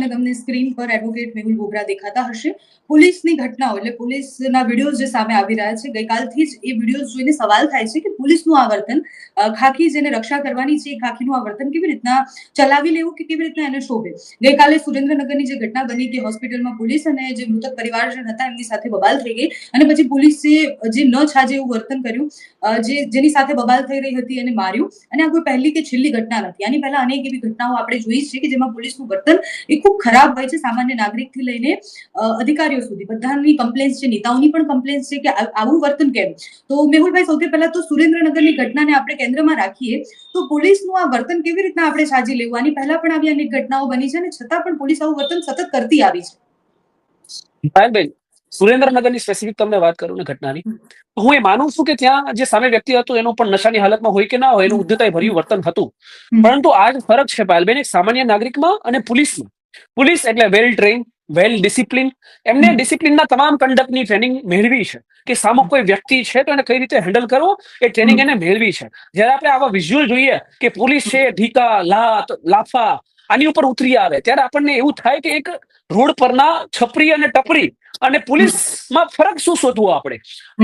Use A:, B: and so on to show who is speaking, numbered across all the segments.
A: સામે તમને સ્ક્રીન પર એડવોકેટ મેહુલ બોગરા દેખાતા હશે. પોલીસની ઘટનાઓ એટલે પોલીસના વિડીયોઝ જે સામે આવી રહ્યા છે, ગઈકાલથી જ એ વિડીયોઝ જોઈને સવાલ થાય છે કે પોલીસનું આ વર્તન, ખાખી જેને રક્ષા કરવાની છે એ ખાખીનું આ વર્તન કેવી રીતના ચલાવી લેવું કે કેવી રીતના એને શોભે. ગઈકાલે સુરેન્દ્રનગરની જે ઘટના બની કે હોસ્પિટલમાં પોલીસ અને જે મૃતક પરિવારજન હતા એમની સાથે બબાલ થઈ ગઈ અને પછી પોલીસે જે ન છાજે એવું વર્તન કર્યું, જેની સાથે બબાલ થઈ રહી હતી એને માર્યું. અને આ કોઈ પહેલી કે છેલ્લી ઘટના નથી. આની પહેલા અનેક એવી ઘટનાઓ આપણે જોઈ છે કે જેમાં પોલીસનું વર્તન એ ખૂબ ખરાબ હોય છે. સામાન્ય નાગરિકથી લઈને અધિકારીઓ સુધી બધાની કમ્પ્લેન્સ છે, નેતાઓની પણ કમ્પ્લેન્સ છે કે આવું વર્તન કેમ. તો મેહુલભાઈ, સૌથી પહેલા તો સુરેન્દ્રનગરની ઘટનાને આપણે કેન્દ્રમાં રાખીએ તો પોલીસનું આ વર્તન કેવી રીતના આપણે સાજી લેવું. આની પહેલા પણ આવી અનેક ઘટનાઓ બની છે અને છતાં પણ પોલીસ આવું વર્તન સતત કરતી આવી છે.
B: સુરેન્દ્રનગરની સ્પેસિફિક તમને વાત કરું ને ઘટનાની, હું એ માનું છું કે ત્યાં જે સામે વ્યક્તિ હતું એનું પણ નશાની હાલતમાં હોય કે ના હોય એનું ઉદ્ધતાઈ ભર્યું વર્તન હતું. પરંતુ આ જ ફરક છે પાયલબેન એક સામાન્ય નાગરિકમાં અને પોલીસમાં. પોલીસ એટલે વેલ ટ્રેન, વેલ ડિસિપ્લિન, એમને ડિસિપ્લિનના તમામ કંડક્ટની ટ્રેનિંગ મેળવી છે કે સામો કોઈ વ્યક્તિ છે તો એને કઈ રીતે હેન્ડલ કરવો એ ટ્રેનિંગ એને મેળવી છે. જયારે આપણે આવા વિઝ્યુઅલ જોઈએ કે પોલીસ છે ઢીકા, લાત, લાફા આની ઉપર ઉતરી આવે ત્યારે આપણને એવું થાય કે એક રોડ પરના છપરી અને ટપરી અને પોલીસમાં ફરક શું શોધવો આપણે.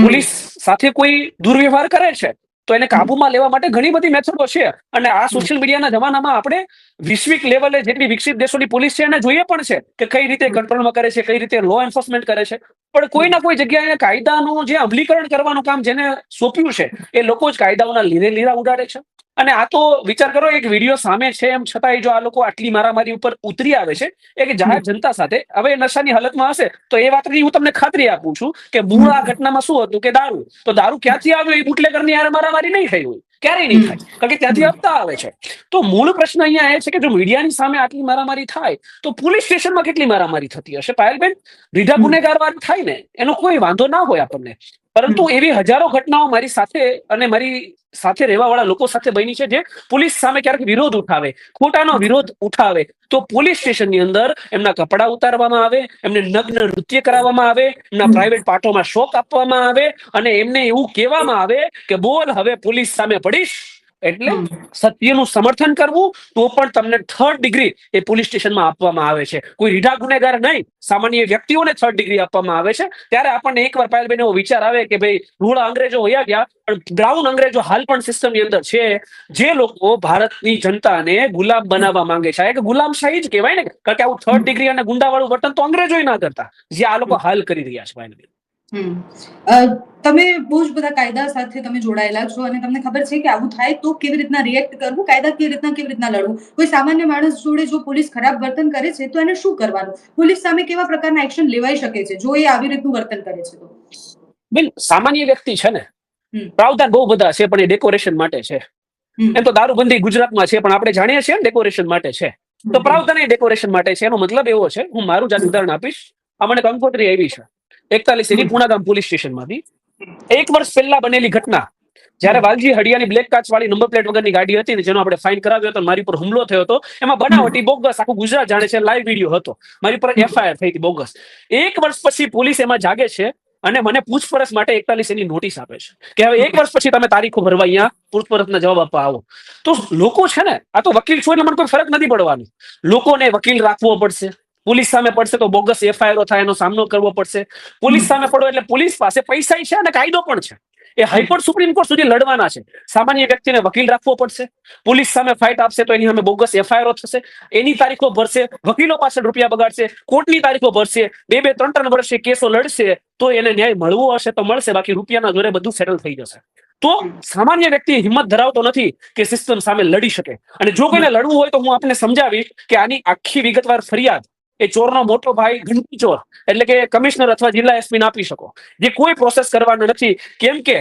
B: પોલીસ સાથે કોઈ દુર્વ્યવહાર કરે છે તો એને કાબુમાં લેવા માટે ઘણી બધી મેથડો છે અને આ સોશિયલ મીડિયાના જમાનામાં આપણે વૈશ્વિક લેવલે જેટલી વિકસિત દેશોની પોલીસ છે એને જોઈએ પણ છે કે કઈ રીતે કંટ્રોલમાં કરે છે, કઈ રીતે લો એન્ફોર્સમેન્ટ કરે છે. પણ કોઈ ના કોઈ જગ્યાએ કાયદાનું જે અમલીકરણ કરવાનું કામ જેને સોંપ્યું છે એ લોકો જ કાયદાઓના લીરા ઉડાડે છે. અને આ તો વિચાર કરો, એક વિડીયો સામે છે એમ છતાંય જો આ લોકો આટલી મારામારી ઉપર ઉતરી આવે છે એક જાહેર જનતા સાથે. હવે નશાની હાલતમાં હશે તો એ વાતની હું તમને ખાતરી આપું છું કે મૂળ આ ઘટનામાં શું હતું કે દારૂ. તો દારૂ ક્યાંથી આવ્યો એ બુટલેગરની યાર મારામારી નહીં થઈ હોય, ક્યારેય નહીં થાય, કારણ કે ત્યાંથી હપ્તા આવે છે. તો મૂળ પ્રશ્ન અહીંયા એ છે કે જો મીડિયાની સામે આટલી મારામારી થાય તો પોલીસ સ્ટેશનમાં કેટલી મારામારી થતી હશે પાયલબેન. રીઢા ગુનેગાર વાળી થાય ને એનો કોઈ વાંધો ના હોય આપણને, પરંતુ એવી હજારો ઘટનાઓ મારી સાથે અને મારી સાથે રહેવા વાળા લોકો સાથે બની છે જે પોલીસ સામે ક્યારેક વિરોધ ઉઠાવે, ખોટાનો વિરોધ ઉઠાવે તો પોલીસ સ્ટેશનની અંદર એમના કપડા ઉતારવામાં આવે, એમને નગ્ન નૃત્ય કરાવવામાં આવે, એમના પ્રાઇવેટ પાર્ટોમાં શોક આપવામાં આવે અને એમને એવું કહેવામાં આવે કે બોલ હવે પોલીસ સામે પડીશ એટલે સત્યનું સમર્થન કરવું તો પણ તમને 3rd ડિગ્રી એ પોલીસ સ્ટેશનમાં આપવામાં આવે છે. કોઈ રીઢા ગુનેગાર નહીં, સામાન્ય વ્યક્તિઓને 3rd ડિગ્રી આપવામાં આવે છે. ત્યારે આપણને એકવાર પાયલબેન એવો વિચાર આવે કે ભાઈ રૂડા અંગ્રેજો હોયા ગયા પણ બ્રાઉન અંગ્રેજો હાલ પણ સિસ્ટમની અંદર છે. જે લોકો ભારતની જનતાને ગુલામ બનાવવા માંગે છે, કે ગુલામશાહી જ કહેવાય ને, કારણ કે આવું 3rd ડિગ્રી અને ગુંડાવાળું વર્તન તો અંગ્રેજોય ના કરતા જે આ લોકો હાલ કરી રહ્યા છે પાયલબેન.
A: તમે બહુ જ બધા કાયદા સાથે તમે જોડાયેલા છો અને તમને ખબર છે કે આવું થાય તો કેવી રીતના રિએક્ટ કરવું, કાયદા કેવી રીતના લડવું. કોઈ સામાન્ય માણસ જોડે જો પોલીસ ખરાબ વર્તન કરે છે તો એને શું કરવાનું, પોલીસ સામે કેવા પ્રકારના એક્શન લેવાઈ શકે છે જો એ આવી રીતનું વર્તન કરે છે તો.
B: બેન, સામાન્ય વ્યક્તિ છે ને, પ્રાવધાન બહુ બધા છે પણ એ ડેકોરેશન માટે છે. એમ તો દારૂબંધી ગુજરાતમાં છે પણ આપણે જાણીએ છીએ ડેકોરેશન માટે છે. તો પ્રાવધાન એ ડેકોરેશન માટે છે. એનો મતલબ એવો છે, હું મારું જ ઉદાહરણ આપીશ. અમને કંકોત્રી આવી છે 41 પુણાગામ પોલીસ સ્ટેશનમાંથી. 1 વર્ષ પહેલા બનેલી ઘટના, જયારે વાલજી હડિયાની બ્લેક કાચ વાળી નંબર પ્લેટ વગરની ગાડી હતી ને જેનો આપણે ફાઇન કરાવ્યો હતો, મારી પર હુમલો થયો હતો, એમાં બનાવટી બોગસ, આખું ગુજરાત જાણે છે, લાઈવ વિડીયો હતો, મારી પર FIR થઈ હતી બોગસ. 1 વર્ષ પછી પોલીસ એમાં જાગે છે અને મને પૂછપરછ માટે 41 નોટિસ આપે છે કે હવે 1 વર્ષ પછી તમે તારીખો ભરવા અહીંયા પૂછપરછના જવાબ આપવા આવો. તો લોકો છે ને, આ તો વકીલ છો એટલે મને કોઈ ફરક નથી પડવાનો. લોકોને વકીલ રાખવો પડશે, પોલીસ સામે પડશે તો બોગસ FIR થાય, એનો સામનો કરવો પડશે. પોલીસ સામે પડો એટલે પોલીસ પાસે પૈસા છે અને કાયદો પણ છે. એ હાઈકોર્ટ સુપ્રીમ કોર્ટ સુધી લડવાના છે. સામાન્ય વ્યક્તિને વકીલ રાખવો પડશે, પોલીસ સામે ફાઇટ આપશે તો એની સામે બોગસ FIR થશે, એની તારીખો ભરશે, વકીલો પાછળ રૂપિયા બગાડશે, કોર્ટની તારીખો ભરશે, 2-3 વર્ષે કેસો લડશે તો એને ન્યાય મળવો હશે તો મળશે, બાકી રૂપિયાના જોરે બધું સેટલ થઈ જશે. તો સામાન્ય વ્યક્તિ હિંમત ધરાવતો નથી કે સિસ્ટમ સામે લડી શકે. અને જો કોઈને લડવું હોય તો હું આપને સમજાવીશ કે આની આખી વિગતવાર ફરિયાદ એ ચોરનો મોટો ભાઈ ઘંટી ચોર એટલે કે કમિશનર અથવા જિલ્લા SP ને આપી શકો, જે કોઈ પ્રોસેસ કરવાનો નથી. કેમ કે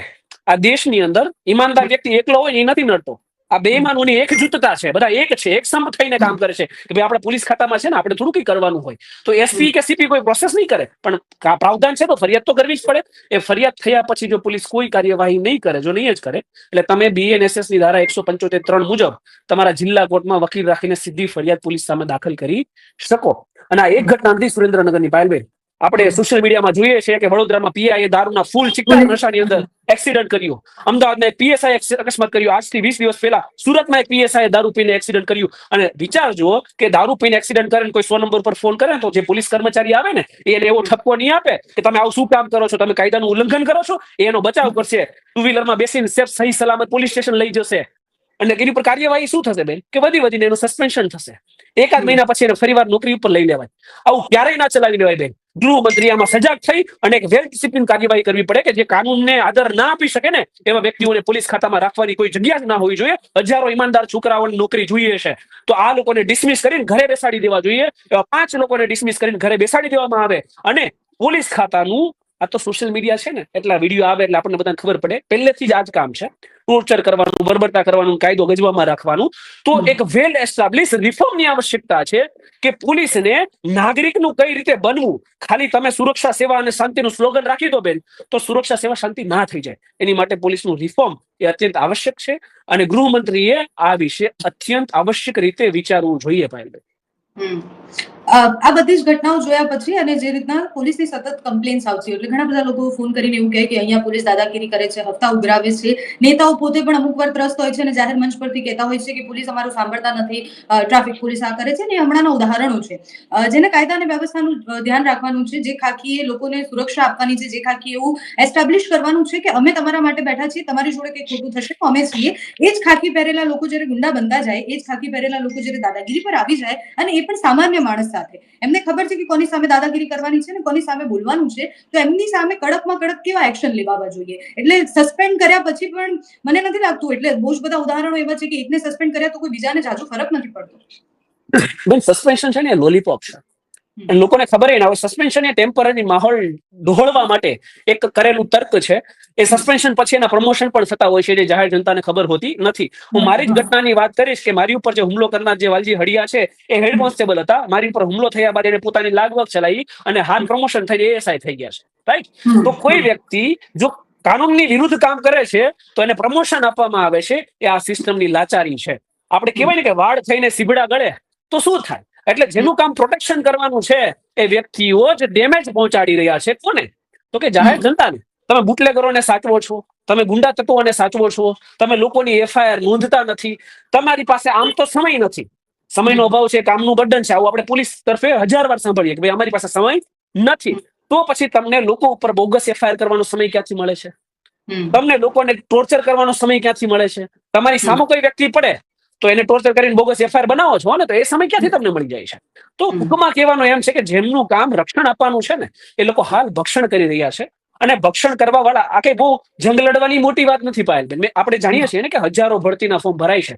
B: આ દેશની અંદર ઈમાનદાર વ્યક્તિ એકલો હોય એ નથી નડતો. આ બેઈમાનોની એકજૂથતા છે, બધા એક છે, એક સંપ થઈને કામ કરે છે કે ભાઈ આપણે પોલીસ ખાતામાં છે ને, આપણે થોડું કઈ કરવાનું હોય તો SP કે CP કોઈ પ્રોસેસ નહીં કરે, પણ પ્રાવધાન છે તો ફરિયાદ તો કરવી જ પડે. એ ફરિયાદ થયા પછી જો પોલીસ કોઈ કાર્યવાહી નહીં કરે, જો નહીં જ કરે, એટલે તમે BNSS ની ધારા 175(3) મુજબ તમારા જિલ્લા કોર્ટમાં વકીલ રાખીને સીધી ફરિયાદ પોલીસ સામે દાખલ કરી શકો. અને આ એક ઘટના નથી સુરેન્દ્રનગરની પાયલબેન, આપણે સોશિયલ મીડિયામાં જોઈએ છીએ કે વડોદરામાં પીઆઈએ દારૂના ફૂલ ચિક્કાર નશાની અંદર એક્સિડન્ટ કર્યું. અમદાવાદમાં એક પીએસઆઈ અકસ્માત કર્યું. આજથી 20 દિવસ પહેલા સુરતમાં એક પીએસઆઈ દારૂ પીને એક્સિડન્ટ કર્યું. અને વિચારજો કે દારૂ પીને એક્સિડન્ટ કરે કોઈ 100 નંબર પર ફોન કરે તો જે પોલીસ કર્મચારી આવે ને એને એવો ઠપકો નહીં આપે કે તમે આવું શું કામ કરો છો, તમે કાયદાનું ઉલ્લંઘન કરો છો. એનો બચાવ કરશે, ટુ વ્હીલરમાં બેસીને સહી સલામત પોલીસ સ્ટેશન લઈ જશે. અને એની પર કાર્યવાહી શું થશે બેન કે વધીને એનું સસ્પેન્શન થશે. એકાદ મહિના પછી એને ફરીવાર નોકરી ઉપર લઈ લેવાય. આવું ક્યારેય ના ચલાવી લેવાય બેન. ગૃહમંત્રી આમાં સજાગ થઈ અને એક વેલ ડિસિપ્લિન કાર્યવાહી કરવી પડે કે જે કાનૂનને આદર ના આપી શકે ને એવા વ્યક્તિઓને પોલીસ ખાતામાં રાખવાની કોઈ જગ્યા જ ના હોવી જોઈએ. હજારો ઈમાનદાર છોકરાઓની નોકરી જોઈએ છે તો આ લોકોને ડિસમિસ કરીને ઘરે બેસાડી દેવા જોઈએ. એવા 5 લોકોને ડિસમિસ કરીને ઘરે બેસાડી દેવામાં આવે. અને પોલીસ ખાતાનું આ તો સોશિયલ મીડિયા છે ને એટલા વિડીયો આવે એટલે આપણને બધાને ખબર પડે. પહેલેથી જ આ જ કામ છે, ટોર્ચર કરવાનું, બર્બરતા કરવાનું, કાયદો ગજવામાં રાખવાનું. તો એક વેલ એસ્ટાબ્લિશ રિફોર્મની આવશ્યકતા છે કે પોલીસને નાગરિકનું કઈ રીતે બનવું. ખાલી તમે સુરક્ષા સેવા અને શાંતિનું સ્લોગન રાખી દો બેન તો સુરક્ષા સેવા શાંતિ ના થઈ જાય. એની માટે પોલીસનું રિફોર્મ એ અત્યંત આવશ્યક છે અને ગૃહમંત્રીએ આ વિશે અત્યંત આવશ્યક રીતે વિચારવું જોઈએ. પાયલભાઈ,
A: આ બધી જ ઘટનાઓ જોયા પછી અને જે રીતના પોલીસની સતત કમ્પ્લેન્ટ્સ આવતી હોય એટલે ઘણા બધા લોકો ફોન કરીને એવું કહે કે અહીંયા પોલીસ દાદાગીરી કરે છે, હપ્તા ઉઘરાવે છે. નેતાઓ પોતે પણ અમુક વાર ત્રસ્ત હોય છે અને જાહેર મંચ પરથી કહેતા હોય છે કે પોલીસ અમારું સાંભળતા નથી, ટ્રાફિક પોલીસ આ કરે છે. ને હમણાંના ઉદાહરણો છે જેને કાયદા અને વ્યવસ્થાનું ધ્યાન રાખવાનું છે, જે ખાકી એ લોકોને સુરક્ષા આપવાની છે, જે ખાકી એવું એસ્ટાબ્લિશ કરવાનું છે કે અમે તમારા માટે બેઠા છીએ, તમારી જોડે કંઈ ખોટું થશે તો અમે છીએ. એ જ ખાકી પહેરેલા લોકો જયારે ગુંડા બનતા જાય, એ જ ખાકી પહેરેલા લોકો જયારે દાદાગીરી પર આવી જાય અને એ પણ સામાન્ય માણસ સાથે, એમને ખબર છે કે કોની સામે દાદાગીરી કરવાની છે ને કોની સામે બોલવાનું છે, તો એમની સામે કડકમાં કડક કેવા એક્શન લેવા જોઈએ. એટલે સસ્પેન્ડ કર્યા પછી પણ મને નથી લાગતું, એટલે બહુ જ બધા ઉદાહરણો એવા છે કે એકને સસ્પેન્ડ કર્યા તો કોઈ બીજાને જાજો ફરક નથી પડતો.
B: બેન સસ્પેન્શન છે ને લોલીપોપ છે. લોકોને ખબર ના હોય સસ્પેન્શન એ ટેમ્પરરી માહોલ ડહોળવા માટે એક કરેલું તર્ક છે. એ સસ્પેન્શન પછી એના પ્રમોશન પણ થતા હોય છે જે જાહેર જનતાને ખબર હોતી નથી. હું મારી જ ઘટનાની વાત કરીશ કે મારી ઉપર જે હુમલો કરનાર જે વાલજી હડિયા છે એ હેડ કોન્સ્ટેબલ હતા. મારી ઉપર હુમલો થયા બાદ એને પોતાની લાગવગ ચલાવી અને હાલ પ્રમોશન થઈને એએસઆઈ થઈ ગયા છે. રાઈટ. તો કોઈ વ્યક્તિ જો કાનૂનની વિરુદ્ધ કામ કરે છે તો એને પ્રમોશન આપવામાં આવે છે. એ આ સિસ્ટમની લાચારી છે. આપણે કહેવાય ને કે વાળ થઈને સીબડા ગળે તો શું થાય. એટલે જેનું કામ પ્રોટેક્શન કરવાનું છે એ વ્યક્તિઓ જ ડેમેજ પહોંચાડી રહ્યા છે. કોને? તો કે જાહેર જનતાને. તમે બુટલેગરોને સાચવો છો, તમે ગુંડા તત્વોને સાચવો છો, તમે લોકોની એફઆઈઆર નોંધતા નથી, તમારી પાસે આમ તો સમય નથી, સમયનો અભાવ છે, કામનું બર્ડન છે. આવું આપણે પોલીસ તરફે 1000 વાર સાંભળીએ કે ભાઈ અમારી પાસે સમય નથી. તો પછી તમને લોકો ઉપર બોગસ એફઆઈઆર કરવાનો સમય ક્યાંથી મળે છે? તમને લોકોને ટોર્ચર કરવાનો સમય ક્યાંથી મળે છે? તમારી સામે કોઈ વ્યક્તિ પડે તો એને ટોર્ચર કરીને બોગસ એફઆઈઆર બનાવો છો ને, તો એ સમય ક્યાંથી તમને મળી જાય છે? તો ટૂંકમાં કહેવાનું એમ છે કે જેમનું કામ રક્ષણ આપવાનું છે ને એ લોકો હાલ ભક્ષણ કરી રહ્યા છે. અને ભક્ષણ કરવા વાળા આ કઈ બહુ જંગ લડવાની મોટી વાત નથી પાયલબેન. આપણે જાણીએ છીએ ને કે હજારો ભરતીના ફોર્મ ભરાય છે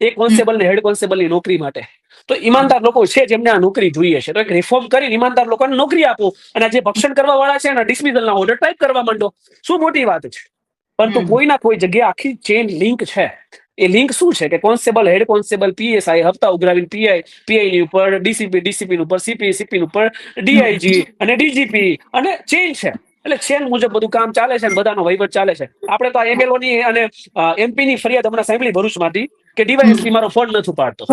B: એક કોન્સ્ટેબલ ને હેડ કોન્સ્ટેબલની નોકરી માટે. તો ઈમાનદાર લોકો છે જેમને આ નોકરી જોઈએ છે. તો એક રિફોર્મ કરીને ઈમાનદાર લોકોને નોકરી આપો અને જે ભક્ષણ કરવા વાળા છે એના ડિસમિસલના ઓર્ડર ટાઈપ કરવા માંડો. શું મોટી વાત છે? પરંતુ કોઈના કોઈ જગ્યાએ આખી ચેન લિંક છે. એ લિંક શું છે કે કોન્સ્ટેબલ, હેડ કોન્સ્ટેબલ, પીએસઆઈ હપ્તા ઉઘરાવીને પીઆઈ ઉપર, ડીસીપી ઉપર, સીપી ઉપર, ડીઆઈજી અને ડીજીપી અને ચેન છે. એટલે ચેન મુજબ બધું કામ ચાલે છે અને બધાનો વહીવટ ચાલે છે. આપણે તો એમએલઓ ની અને એમપી ની ફરિયાદ હમણાં સાંભળી ભરૂચમાંથી કે ડીવાયએસપી મારો ફોન નથી ઉપાડતો.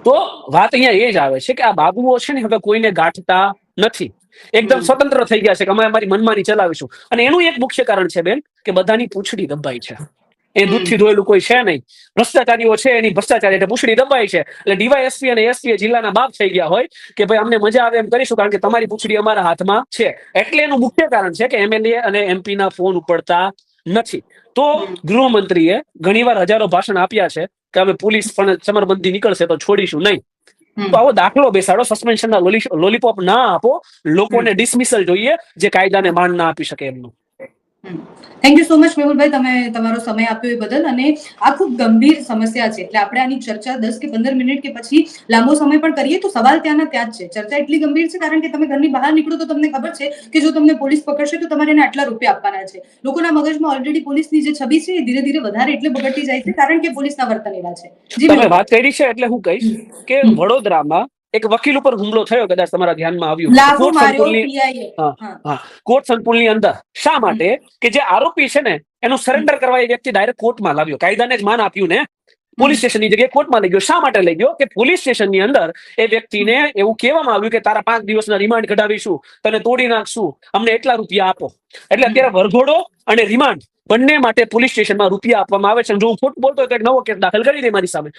B: તો વાત અહીંયા એ જ આવે છે કે આ બાબુઓ છે ને હવે કોઈને ગાંઠતા નથી. એકદમ સ્વતંત્ર થઈ ગયા છે કે અમે અમારી મનમાની ચલાવીશું. અને એનું એક મુખ્ય કારણ છે બેન કે બધાની પૂંછડી દબાઈ છે. એ દૂધથી ધોયેલું કોઈ છે નહીં. ભ્રષ્ટાચારીઓ છે એની ભ્રષ્ટાચારી એટલે પૂંછડી દબાઈ છે. એટલે ડીવાયએસપી અને એસપી જિલ્લાના બાપ થઈ ગયા હોય કે ભાઈ અમને મજા આવે એમ કરીશું કારણ કે તમારી પૂંછડી અમારા હાથમાં છે. એટલે એનું મુખ્ય કારણ છે કે એમએલએ અને એમપી ના ફોન ઉપડતા નથી. તો ગૃહમંત્રીએ ઘણીવાર હજારો ભાષણ આપ્યા છે કે અમે પોલીસ પણ ચમરબંધી નીકળશે તો છોડીશું નહીં. તો આવો દાખલો બેસાડો, સસ્પેન્શનના લોલીપોપ ના આપો. લોકોને ડિસમિસલ જોઈએ જે કાયદાને માન ના આપી શકે એમનું.
A: થેન્ક યુ સો મચ મેહુલભાઈ, તમે તમારો સમય આપ્યો એ બદલ. અને આ ખૂબ ગંભીર સમસ્યા છે એટલે આપણે આની ચર્ચા 10 કે 15 મિનિટ કે પછી લાંબો સમય પણ કરીએ તો સવાલ ત્યાંના ત્યાં જ છે. ચર્ચા એટલી ગંભીર છે કારણ કે તમે ઘરની બહાર નીકળો તો તમને ખબર છે કે જો તમને પોલીસ પકડશે તો તમારે એને આટલા રૂપિયા આપવાના છે. લોકોના મગજમાં ઓલરેડી પોલીસની જે છબી છે એ ધીરે ધીરે વધારે એટલે બગડતી જાય છે કારણ કે પોલીસના વર્તન એવા છે.
B: તમે વાત કરી છે એટલે હું કહીશ કે વડોદરામાં એક વકીલ ઉપર હુમલો થયો, કદાચ તમારા ધ્યાનમાં આવ્યું. કોર્ટ સંકુલની અંદર. શા માટે? કે જે આરોપી છે ને એનું સરેન્ડર કરવા એ વ્યક્તિ ડાયરેક્ટ કોર્ટમાં લાવ્યો. કાયદાને જ માન આપ્યું ને. પોલીસ સ્ટેશનની જગ્યાએ કોર્ટમાં લઈ ગયો. શા માટે લઈ ગયો? કે પોલીસ સ્ટેશનની અંદર એ વ્યક્તિને એવું કહેવામાં આવ્યું કે તારા 5 દિવસના રિમાન્ડ કઢાવીશું, તને તોડી નાખશું, અમને એટલા રૂપિયા આપો. એટલે અત્યારે વરઘોડો અને રિમાન્ડ બંને માટે પોલીસ સ્ટેશનમાં રૂપિયા આપવામાં આવે છે. જો હું ખોટું બોલતો હોય તો એક નવો કેસ દાખલ કરી દે મારી સામે.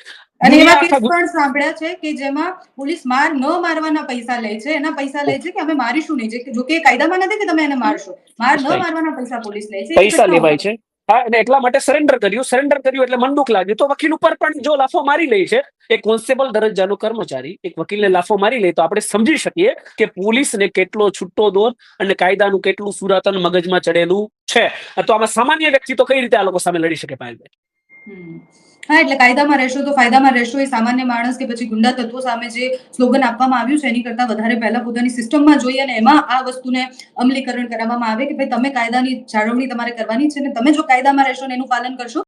A: અને એવા કેસ પણ સાંભળ્યા છે કે જેમાં પોલીસ માર ન મારવાના પૈસા લે છે, એના પૈસા લે છે કે અમે મારીશું નહીં. જો કે કાયદામાં નથી કે તમે એને મારશો, માર ન મારવાના પૈસા પોલીસ લે છે.
B: પૈસા લેવાય છે. હા, અને એટલા માટે સરેન્ડર કર્યું એટલે મન દુઃખ લાગ્યું. તો વકીલ ઉપર પણ જો લાફો મારી લે છે એક કોન્સ્ટેબલ દરજ્જાનો કર્મચારી, એક વકીલને લાફો મારી લે તો આપણે સમજી શકીએ કે પોલીસને કેટલો છૂટો દોર અને કાયદાનું કેટલું સુરાતન મગજમાં ચડેલું છે. તો આમાં સામાન્ય વ્યક્તિ તો કઈ રીતે આ લોકો સામે લડી શકે પાયલભાઈ?
A: હા, એટલે કાયદામાં રહેશો તો ફાયદામાં રહેશો. એ સામાન્ય માણસ કે પછી ગુંડા તત્વો સામે જે સ્લોગન આપવામાં આવ્યું છે એની કરતા વધારે પહેલા પોતાની સિસ્ટમમાં જોઈએ અને એમાં આ વસ્તુને અમલીકરણ કરવામાં આવે કે ભાઈ તમે કાયદાની જાળવણી તમારે કરવાની છે ને તમે જો કાયદામાં રહેશો ને એનું પાલન કરશો